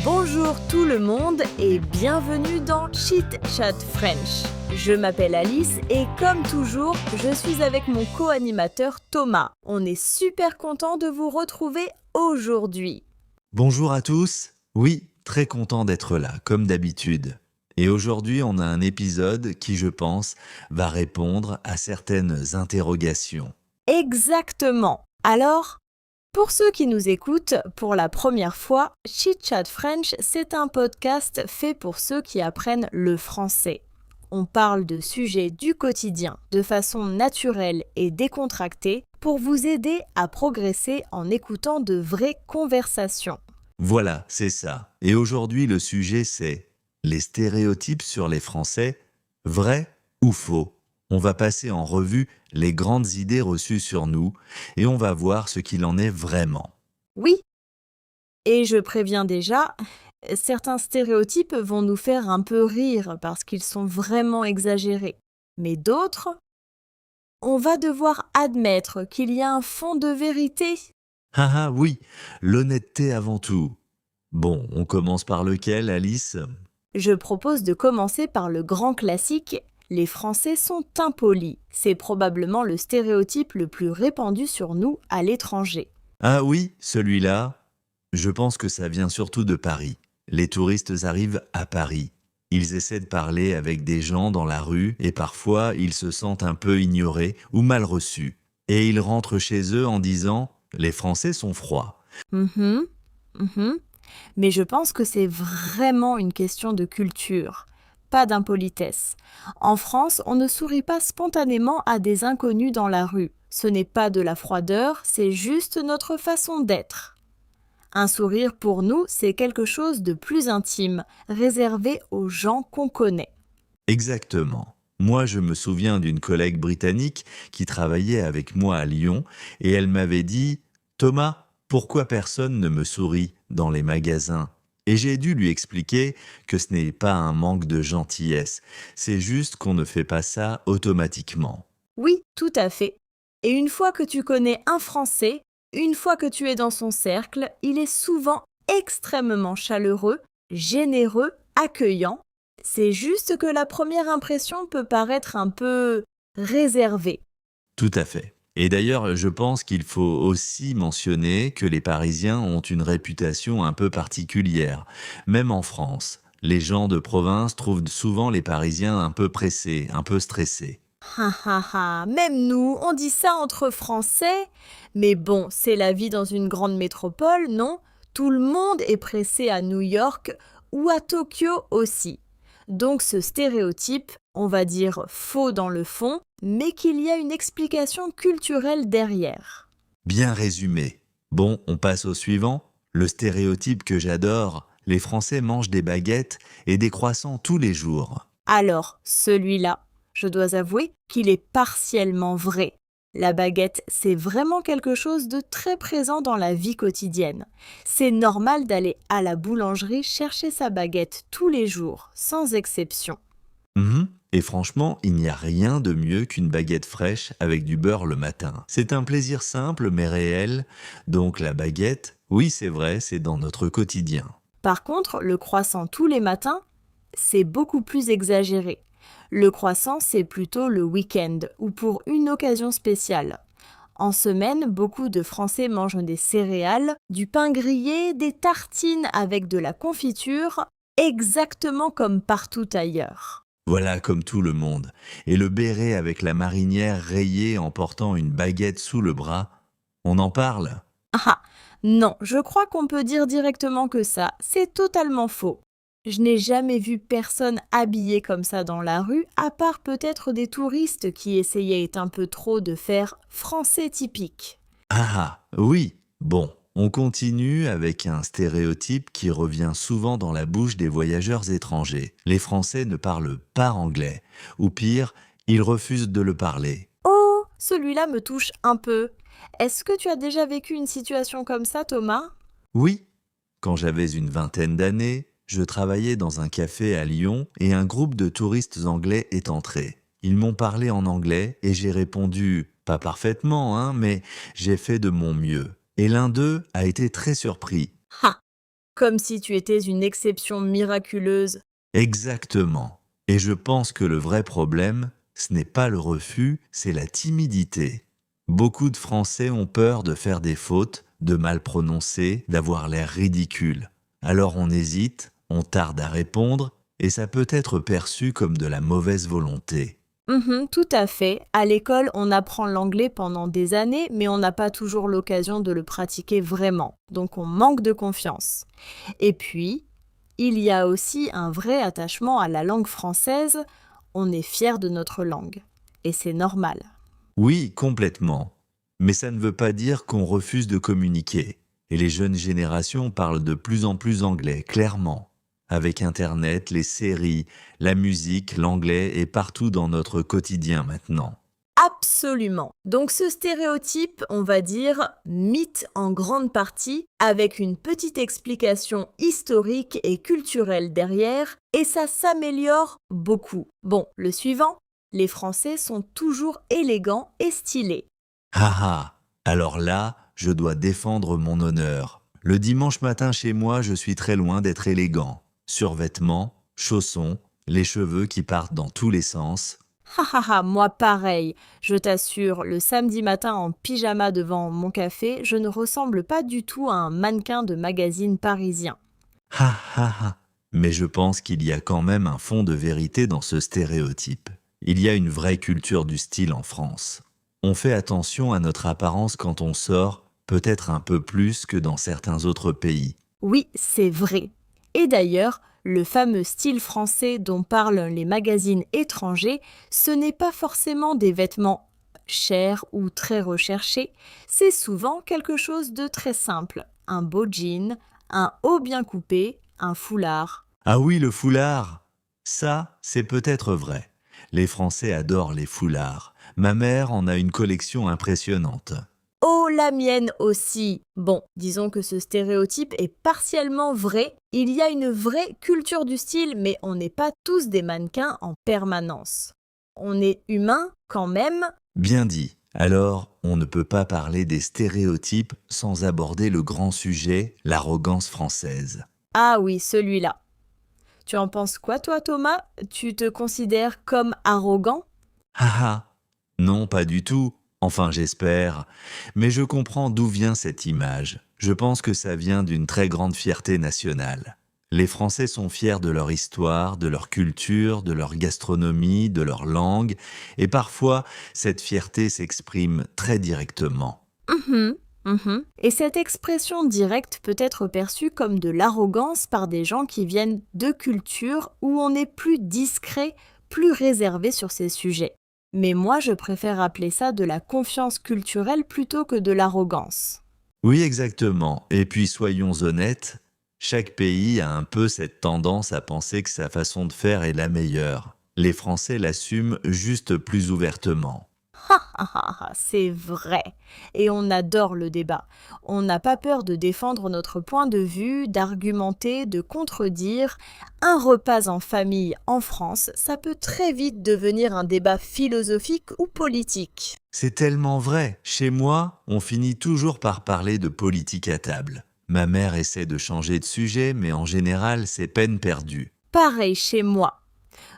Bonjour tout le monde et bienvenue dans Chit Chat French. Je m'appelle Alice et comme toujours, je suis avec mon co-animateur Thomas. On est super content de vous retrouver aujourd'hui. Bonjour à tous. Oui, très content d'être là, comme d'habitude. Et aujourd'hui, on a un épisode qui, je pense, va répondre à certaines interrogations. Exactement. Alors, pour ceux qui nous écoutent pour la première fois, Chit Chat French, c'est un podcast fait pour ceux qui apprennent le français. On parle de sujets du quotidien de façon naturelle et décontractée pour vous aider à progresser en écoutant de vraies conversations. Voilà, c'est ça. Et aujourd'hui, le sujet, c'est les stéréotypes sur les Français, vrais ou faux. On va passer en revue les grandes idées reçues sur nous et on va voir ce qu'il en est vraiment. Oui, et je préviens déjà, certains stéréotypes vont nous faire un peu rire parce qu'ils sont vraiment exagérés. Mais d'autres, on va devoir admettre qu'il y a un fond de vérité. Ah ah oui, l'honnêteté avant tout. Bon, on commence par lequel, Alice ? Je propose de commencer par le grand classique. Les Français sont impolis. C'est probablement le stéréotype le plus répandu sur nous à l'étranger. Ah oui, celui-là, je pense que ça vient surtout de Paris. Les touristes arrivent à Paris. Ils essaient de parler avec des gens dans la rue et parfois ils se sentent un peu ignorés ou mal reçus. Et ils rentrent chez eux en disant « les Français sont froids ». Mhm, mhm. Mais je pense que c'est vraiment une question de culture, pas d'impolitesse. En France, on ne sourit pas spontanément à des inconnus dans la rue. Ce n'est pas de la froideur, c'est juste notre façon d'être. Un sourire pour nous, c'est quelque chose de plus intime, réservé aux gens qu'on connaît. Exactement. Moi, je me souviens d'une collègue britannique qui travaillait avec moi à Lyon et elle m'avait dit « Thomas, pourquoi personne ne me sourit dans les magasins ?» Et j'ai dû lui expliquer que ce n'est pas un manque de gentillesse, c'est juste qu'on ne fait pas ça automatiquement. Oui, tout à fait. Et une fois que tu connais un Français, une fois que tu es dans son cercle, il est souvent extrêmement chaleureux, généreux, accueillant. C'est juste que la première impression peut paraître un peu réservée. Tout à fait. Et d'ailleurs, je pense qu'il faut aussi mentionner que les Parisiens ont une réputation un peu particulière. Même en France, les gens de province trouvent souvent les Parisiens un peu pressés, un peu stressés. Ha ha ha, même nous, on dit ça entre Français. Mais bon, c'est la vie dans une grande métropole, non? Tout le monde est pressé à New York ou à Tokyo aussi. Donc ce stéréotype, on va dire faux dans le fond, mais qu'il y a une explication culturelle derrière. Bien résumé. Bon, on passe au suivant. Le stéréotype que j'adore, les Français mangent des baguettes et des croissants tous les jours. Alors, celui-là, je dois avouer qu'il est partiellement vrai. La baguette, c'est vraiment quelque chose de très présent dans la vie quotidienne. C'est normal d'aller à la boulangerie chercher sa baguette tous les jours, sans exception. Et franchement, il n'y a rien de mieux qu'une baguette fraîche avec du beurre le matin. C'est un plaisir simple mais réel. Donc la baguette, oui c'est vrai, c'est dans notre quotidien. Par contre, le croissant tous les matins, c'est beaucoup plus exagéré. Le croissant, c'est plutôt le week-end ou pour une occasion spéciale. En semaine, beaucoup de Français mangent des céréales, du pain grillé, des tartines avec de la confiture, exactement comme partout ailleurs. Voilà comme tout le monde. Et le béret avec la marinière rayée en portant une baguette sous le bras, on en parle ? Ah, non, je crois qu'on peut dire directement que ça, c'est totalement faux. Je n'ai jamais vu personne habillé comme ça dans la rue, à part peut-être des touristes qui essayaient un peu trop de faire français typique. Ah oui, bon, on continue avec un stéréotype qui revient souvent dans la bouche des voyageurs étrangers. Les Français ne parlent pas anglais, ou pire, ils refusent de le parler. Oh, celui-là me touche un peu. Est-ce que tu as déjà vécu une situation comme ça, Thomas? Oui, quand j'avais une vingtaine d'années, je travaillais dans un café à Lyon et un groupe de touristes anglais est entré. Ils m'ont parlé en anglais et j'ai répondu, pas parfaitement, hein, mais j'ai fait de mon mieux. Et l'un d'eux a été très surpris. Ha! Comme si tu étais une exception miraculeuse. Exactement. Et je pense que le vrai problème, ce n'est pas le refus, c'est la timidité. Beaucoup de Français ont peur de faire des fautes, de mal prononcer, d'avoir l'air ridicule. Alors on hésite, on tarde à répondre, et ça peut être perçu comme de la mauvaise volonté. Tout à fait. À l'école, on apprend l'anglais pendant des années, mais on n'a pas toujours l'occasion de le pratiquer vraiment. Donc on manque de confiance. Et puis, il y a aussi un vrai attachement à la langue française. On est fier de notre langue. Et c'est normal. Oui, complètement. Mais ça ne veut pas dire qu'on refuse de communiquer. Et les jeunes générations parlent de plus en plus anglais, clairement. Avec Internet, les séries, la musique, l'anglais est partout dans notre quotidien maintenant. Absolument. Donc ce stéréotype, on va dire, mythe en grande partie, avec une petite explication historique et culturelle derrière, et ça s'améliore beaucoup. Bon, le suivant, les Français sont toujours élégants et stylés. Ah ah, alors là, je dois défendre mon honneur. Le dimanche matin chez moi, je suis très loin d'être élégant. Survêtements, chaussons, les cheveux qui partent dans tous les sens. Ha ha ha, moi pareil. Je t'assure, le samedi matin en pyjama devant mon café, je ne ressemble pas du tout à un mannequin de magazine parisien. Ha ha ha. Mais je pense qu'il y a quand même un fond de vérité dans ce stéréotype. Il y a une vraie culture du style en France. On fait attention à notre apparence quand on sort, peut-être un peu plus que dans certains autres pays. Oui, c'est vrai. Et d'ailleurs, le fameux style français dont parlent les magazines étrangers, ce n'est pas forcément des vêtements chers ou très recherchés, c'est souvent quelque chose de très simple. Un beau jean, un haut bien coupé, un foulard. Ah oui, le foulard. Ça, c'est peut-être vrai. Les Français adorent les foulards. Ma mère en a une collection impressionnante. Oh, la mienne aussi. Bon, disons que ce stéréotype est partiellement vrai. Il y a une vraie culture du style, mais on n'est pas tous des mannequins en permanence. On est humain quand même. Bien dit. Alors, on ne peut pas parler des stéréotypes sans aborder le grand sujet, l'arrogance française. Ah oui, celui-là. Tu en penses quoi, toi, Thomas? Tu te considères comme arrogant? Ah ah. Non, pas du tout. Enfin, j'espère. Mais je comprends d'où vient cette image. Je pense que ça vient d'une très grande fierté nationale. Les Français sont fiers de leur histoire, de leur culture, de leur gastronomie, de leur langue, et parfois, cette fierté s'exprime très directement. Mhm, mhm. Et cette expression directe peut être perçue comme de l'arrogance par des gens qui viennent de cultures où on est plus discret, plus réservé sur ces sujets. Mais moi, je préfère appeler ça de la confiance culturelle plutôt que de l'arrogance. Oui, exactement. Et puis, soyons honnêtes, chaque pays a un peu cette tendance à penser que sa façon de faire est la meilleure. Les Français l'assument juste plus ouvertement. C'est vrai. Et on adore le débat. On n'a pas peur de défendre notre point de vue, d'argumenter, de contredire. Un repas en famille en France, ça peut très vite devenir un débat philosophique ou politique. C'est tellement vrai. Chez moi, on finit toujours par parler de politique à table. Ma mère essaie de changer de sujet, mais en général, c'est peine perdue. Pareil chez moi.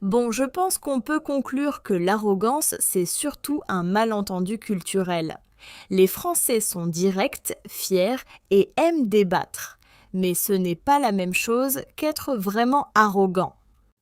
Bon, je pense qu'on peut conclure que l'arrogance, c'est surtout un malentendu culturel. Les Français sont directs, fiers et aiment débattre. Mais ce n'est pas la même chose qu'être vraiment arrogant.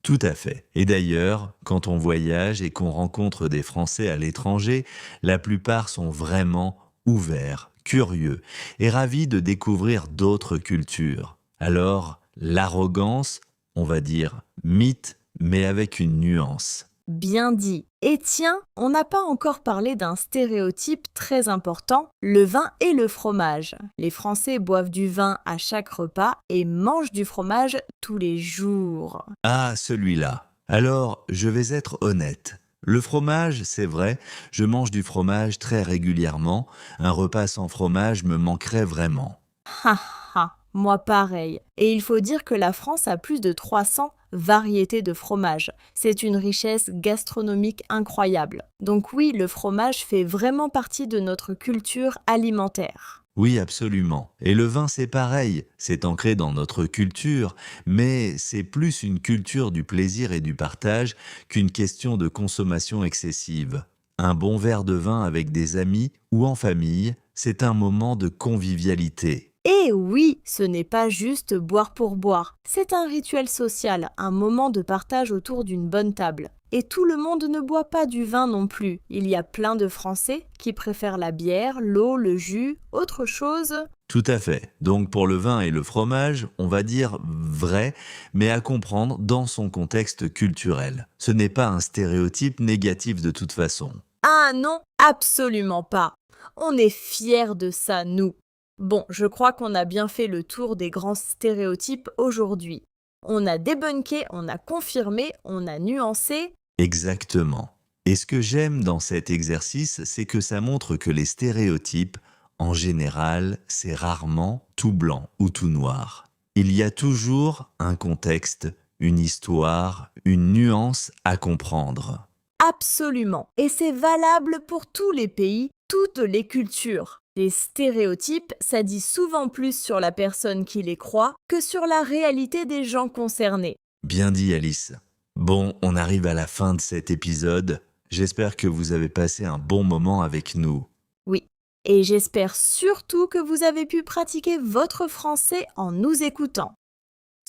Tout à fait. Et d'ailleurs, quand on voyage et qu'on rencontre des Français à l'étranger, la plupart sont vraiment ouverts, curieux et ravis de découvrir d'autres cultures. Alors, l'arrogance, on va dire mythe, mais avec une nuance. Bien dit. Et tiens, on n'a pas encore parlé d'un stéréotype très important, le vin et le fromage. Les Français boivent du vin à chaque repas et mangent du fromage tous les jours. Ah, celui-là. Alors, je vais être honnête. Le fromage, c'est vrai, je mange du fromage très régulièrement. Un repas sans fromage me manquerait vraiment. Ha ha, moi pareil. Et il faut dire que la France a plus de 300 variétés de fromages. C'est une richesse gastronomique incroyable. Donc oui, le fromage fait vraiment partie de notre culture alimentaire. Oui, absolument. Et le vin, c'est pareil, c'est ancré dans notre culture, mais c'est plus une culture du plaisir et du partage qu'une question de consommation excessive. Un bon verre de vin avec des amis ou en famille, c'est un moment de convivialité. Et oui, ce n'est pas juste boire pour boire. C'est un rituel social, un moment de partage autour d'une bonne table. Et tout le monde ne boit pas du vin non plus. Il y a plein de Français qui préfèrent la bière, l'eau, le jus, autre chose. Tout à fait. Donc pour le vin et le fromage, on va dire vrai, mais à comprendre dans son contexte culturel. Ce n'est pas un stéréotype négatif de toute façon. Ah non, absolument pas. On est fiers de ça, nous. Bon, je crois qu'on a bien fait le tour des grands stéréotypes aujourd'hui. On a débunké, on a confirmé, on a nuancé. Exactement. Et ce que j'aime dans cet exercice, c'est que ça montre que les stéréotypes, en général, c'est rarement tout blanc ou tout noir. Il y a toujours un contexte, une histoire, une nuance à comprendre. Absolument. Et c'est valable pour tous les pays, toutes les cultures. Les stéréotypes, ça dit souvent plus sur la personne qui les croit que sur la réalité des gens concernés. Bien dit Alice. Bon, on arrive à la fin de cet épisode. J'espère que vous avez passé un bon moment avec nous. Oui. Et j'espère surtout que vous avez pu pratiquer votre français en nous écoutant.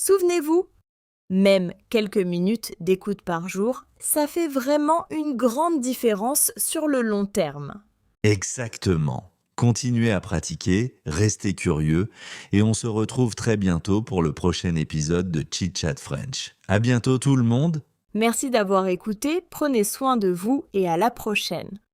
Souvenez-vous, même quelques minutes d'écoute par jour, ça fait vraiment une grande différence sur le long terme. Exactement. Continuez à pratiquer, restez curieux et on se retrouve très bientôt pour le prochain épisode de Chit Chat French. À bientôt tout le monde. Merci d'avoir écouté, prenez soin de vous et à la prochaine.